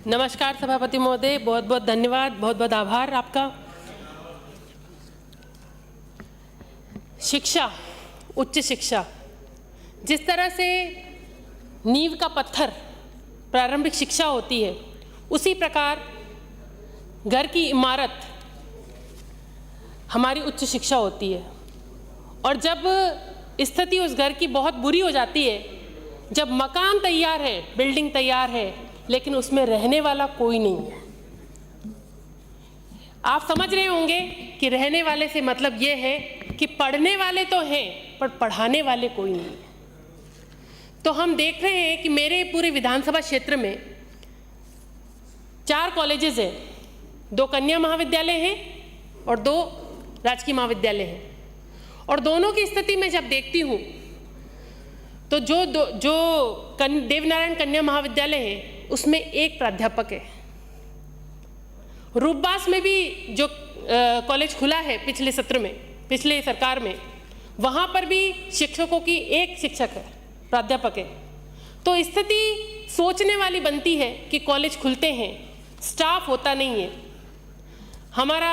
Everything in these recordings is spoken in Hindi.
नमस्कार सभापति महोदय, बहुत बहुत धन्यवाद, बहुत बहुत आभार आपका। शिक्षा, उच्च शिक्षा, जिस तरह से नींव का पत्थर प्रारंभिक शिक्षा होती है, उसी प्रकार घर की इमारत हमारी उच्च शिक्षा होती है। और जब स्थिति उस घर की बहुत बुरी हो जाती है, जब मकान तैयार है, बिल्डिंग तैयार है, लेकिन उसमें रहने वाला कोई नहीं है। आप समझ रहे होंगे कि रहने वाले से मतलब ये है कि पढ़ने वाले तो हैं पर पढ़ाने वाले कोई नहीं है। तो हम देख रहे हैं कि मेरे पूरे विधानसभा क्षेत्र में 4 कॉलेजेस हैं, 2 कन्या महाविद्यालय हैं और 2 राजकीय महाविद्यालय हैं। और दोनों की स्थिति में जब देखती हूँ तो जो देवनारायण कन्या महाविद्यालय है उसमें 1 प्राध्यापक है। रूपबास में भी जो कॉलेज खुला है पिछले सत्र में, पिछले सरकार में, वहाँ पर भी शिक्षकों की 1 शिक्षक है, प्राध्यापक है। तो स्थिति सोचने वाली बनती है कि कॉलेज खुलते हैं, स्टाफ होता नहीं है। हमारा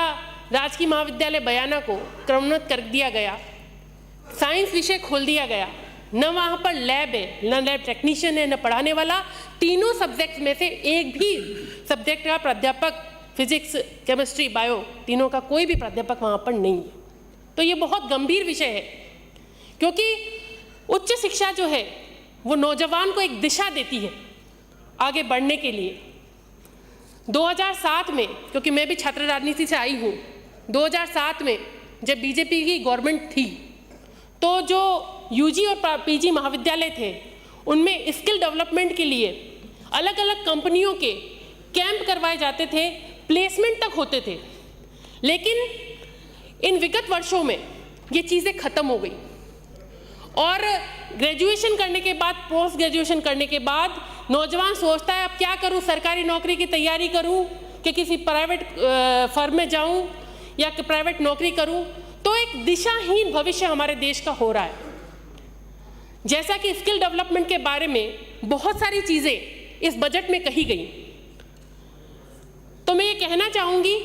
राजकीय महाविद्यालय बयाना को क्रमोन्नत कर दिया गया, साइंस विषय खोल दिया गया, न वहाँ पर लैब है, न लैब टेक्नीशियन है, न पढ़ाने वाला। तीनों सब्जेक्ट में से एक भी सब्जेक्ट का प्राध्यापक, फिजिक्स, केमिस्ट्री, बायो, तीनों का कोई भी प्राध्यापक वहाँ पर नहीं है। तो ये बहुत गंभीर विषय है, क्योंकि उच्च शिक्षा जो है वो नौजवान को एक दिशा देती है आगे बढ़ने के लिए। 2007 में, क्योंकि मैं भी छात्र राजनीति से आई हूँ, 2007 में जब बीजेपी की गवर्नमेंट थी तो जो यूजी और पीजी महाविद्यालय थे उनमें स्किल डेवलपमेंट के लिए अलग अलग कंपनियों के कैंप करवाए जाते थे, प्लेसमेंट तक होते थे। लेकिन इन विगत वर्षों में ये चीज़ें ख़त्म हो गई और ग्रेजुएशन करने के बाद, पोस्ट ग्रेजुएशन करने के बाद नौजवान सोचता है अब क्या करूं, सरकारी नौकरी की तैयारी करूं कि किसी प्राइवेट फर्म में जाऊं या प्राइवेट नौकरी करूं। तो एक दिशाहीन भविष्य हमारे देश का हो रहा है। जैसा कि स्किल डेवलपमेंट के बारे में बहुत सारी चीज़ें इस बजट में कही गई, तो मैं ये कहना चाहूँगी,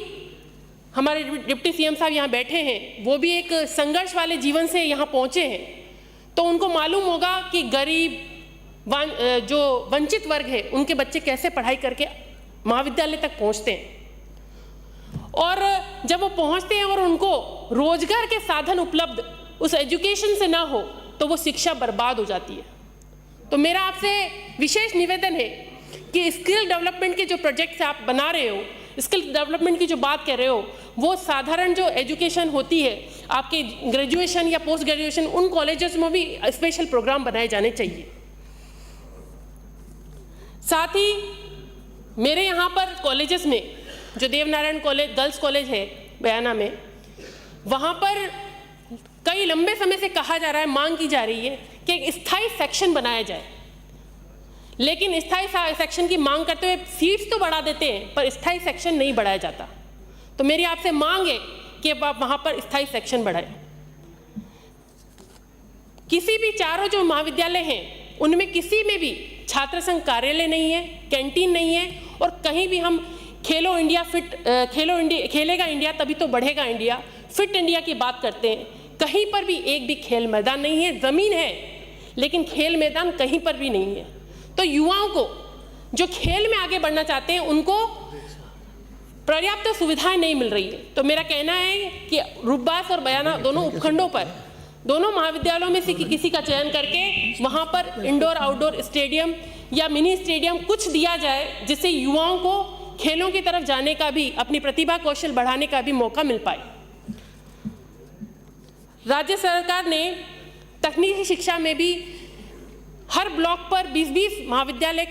हमारे डिप्टी सीएम साहब यहाँ बैठे हैं, वो भी एक संघर्ष वाले जीवन से यहाँ पहुँचे हैं, तो उनको मालूम होगा कि गरीब, जो वंचित वर्ग है, उनके बच्चे कैसे पढ़ाई करके महाविद्यालय तक पहुँचते हैं। और जब वो पहुँचते हैं और उनको रोजगार के साधन उपलब्ध उस एजुकेशन से ना हो तो वो शिक्षा बर्बाद हो जाती है। तो मेरा आपसे विशेष निवेदन है कि स्किल डेवलपमेंट के जो प्रोजेक्ट्स आप बना रहे हो, स्किल डेवलपमेंट की जो बात कर रहे हो, वो साधारण जो एजुकेशन होती है आपके ग्रेजुएशन या पोस्ट ग्रेजुएशन, उन कॉलेजेस में भी स्पेशल प्रोग्राम बनाए जाने चाहिए। साथ ही मेरे यहाँ पर कॉलेजेस में जो देवनारायण कॉलेज, गर्ल्स कॉलेज है बयाना में, वहाँ पर कई लंबे समय से कहा जा रहा है, मांग की जा रही है कि एक स्थायी सेक्शन बनाया जाए। लेकिन स्थायी सेक्शन की मांग करते हुए सीट्स तो बढ़ा देते हैं पर स्थायी सेक्शन नहीं बढ़ाया जाता। तो मेरी आपसे मांग है कि आप वहाँ पर स्थायी सेक्शन बढ़ाएं। किसी भी 4 जो महाविद्यालय हैं उनमें किसी में भी छात्र संघ कार्यालय नहीं है, कैंटीन नहीं है, और कहीं भी हम खेलो इंडिया फिट, खेलेगा इंडिया तभी तो बढ़ेगा इंडिया, फिट इंडिया की बात करते हैं, कहीं पर भी एक भी खेल मैदान नहीं है। ज़मीन है लेकिन खेल मैदान कहीं पर भी नहीं है। तो युवाओं को जो खेल में आगे बढ़ना चाहते हैं उनको पर्याप्त सुविधाएं नहीं मिल रही है। तो मेरा कहना है कि रूपबास और बयाना दोनों उपखंडों पर, दोनों महाविद्यालयों में से किसी का चयन करके वहाँ पर इंडोर आउटडोर स्टेडियम या मिनी स्टेडियम कुछ दिया जाए, जिससे युवाओं को खेलों की तरफ जाने का भी, अपनी प्रतिभा कौशल बढ़ाने का भी मौका मिल पाए। राज्य सरकार ने तकनीकी शिक्षा में भी हर ब्लॉक पर 20-20 महाविद्यालय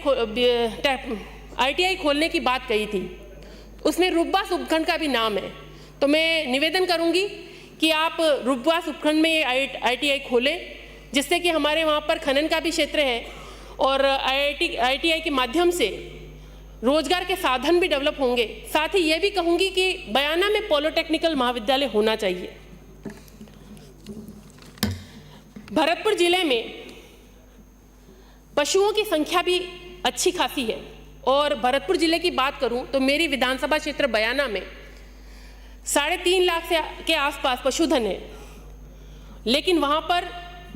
ITI खोलने की बात कही थी, उसमें रूपबास उपखंड का भी नाम है। तो मैं निवेदन करूंगी कि आप रूपबास उपखंड में ये ITI खोलें, जिससे कि हमारे वहाँ पर खनन का भी क्षेत्र है और ITI के माध्यम से रोजगार के साधन भी डेवलप होंगे। साथ ही ये भी कहूँगी कि बयाना में पॉलिटेक्निकल महाविद्यालय होना चाहिए। भरतपुर जिले में पशुओं की संख्या भी अच्छी खासी है, और भरतपुर जिले की बात करूं तो मेरी विधानसभा क्षेत्र बयाना में 3.5 लाख के आसपास पशुधन है, लेकिन वहां पर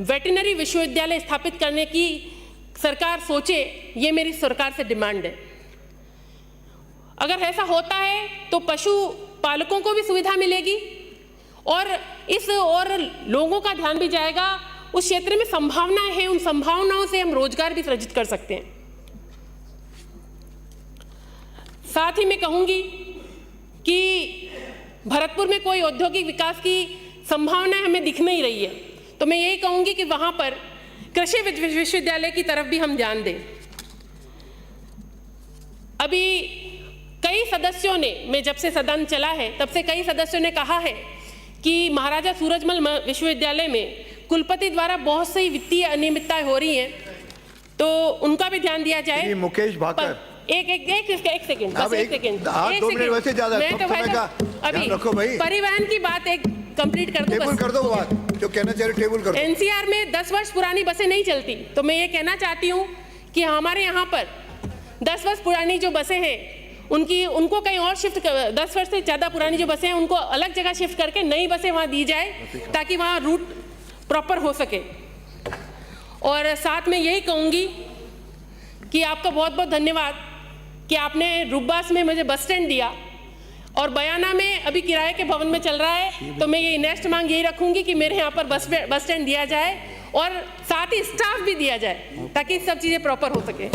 वेटरनरी विश्वविद्यालय स्थापित करने की सरकार सोचे, ये मेरी सरकार से डिमांड है। अगर ऐसा होता है तो पशु पालकों को भी सुविधा मिलेगी और लोगों का ध्यान भी जाएगा। उस क्षेत्र में संभावनाएं हैं, उन संभावनाओं से हम रोजगार भी सृजित कर सकते हैं। साथ ही मैं कहूंगी कि भरतपुर में कोई औद्योगिक विकास की संभावना हमें दिख नहीं रही है, तो मैं यही कहूंगी कि वहां पर कृषि विश्वविद्यालय की तरफ भी हम ध्यान दें। अभी कई सदस्यों ने, मैं जब से सदन चला है तब से कई सदस्यों ने कहा है कि महाराजा सूरजमल विश्वविद्यालय में कुलपति द्वारा बहुत सी वित्तीय अनियमितताएं हो रही हैं, तो उनका भी ध्यान दिया जाए। मुकेश भाकर, एक सेकंड, बस एक सेकंड, 2 मिनट वैसे ज्यादा मैं तो अभी रखो भाई, परिवहन की बात एक कंप्लीट कर दो, टेबल कर दो बात जो कहना चाह रहे, टेबल कर दो। एनसीआर में 10 वर्ष पुरानी बसें नहीं चलती, तो मैं ये कहना चाहती हूँ कि हमारे यहाँ पर 10 वर्ष पुरानी जो बसें हैं उनको कहीं और शिफ्ट 10 वर्ष से ज़्यादा पुरानी जो बसें हैं उनको अलग जगह शिफ्ट करके नई बसें वहाँ दी जाए, ताकि वहाँ रूट प्रॉपर हो सके। और साथ में यही कहूँगी कि आपका बहुत बहुत धन्यवाद कि आपने रुब्बास में मुझे बस स्टैंड दिया, और बयाना में अभी किराए के भवन में चल रहा है, तो मैं ये नेक्स्ट मांग यही रखूँगी कि मेरे यहाँ पर बस स्टैंड दिया जाए और साथ ही स्टाफ भी दिया जाए, ताकि सब चीज़ें प्रॉपर हो सके।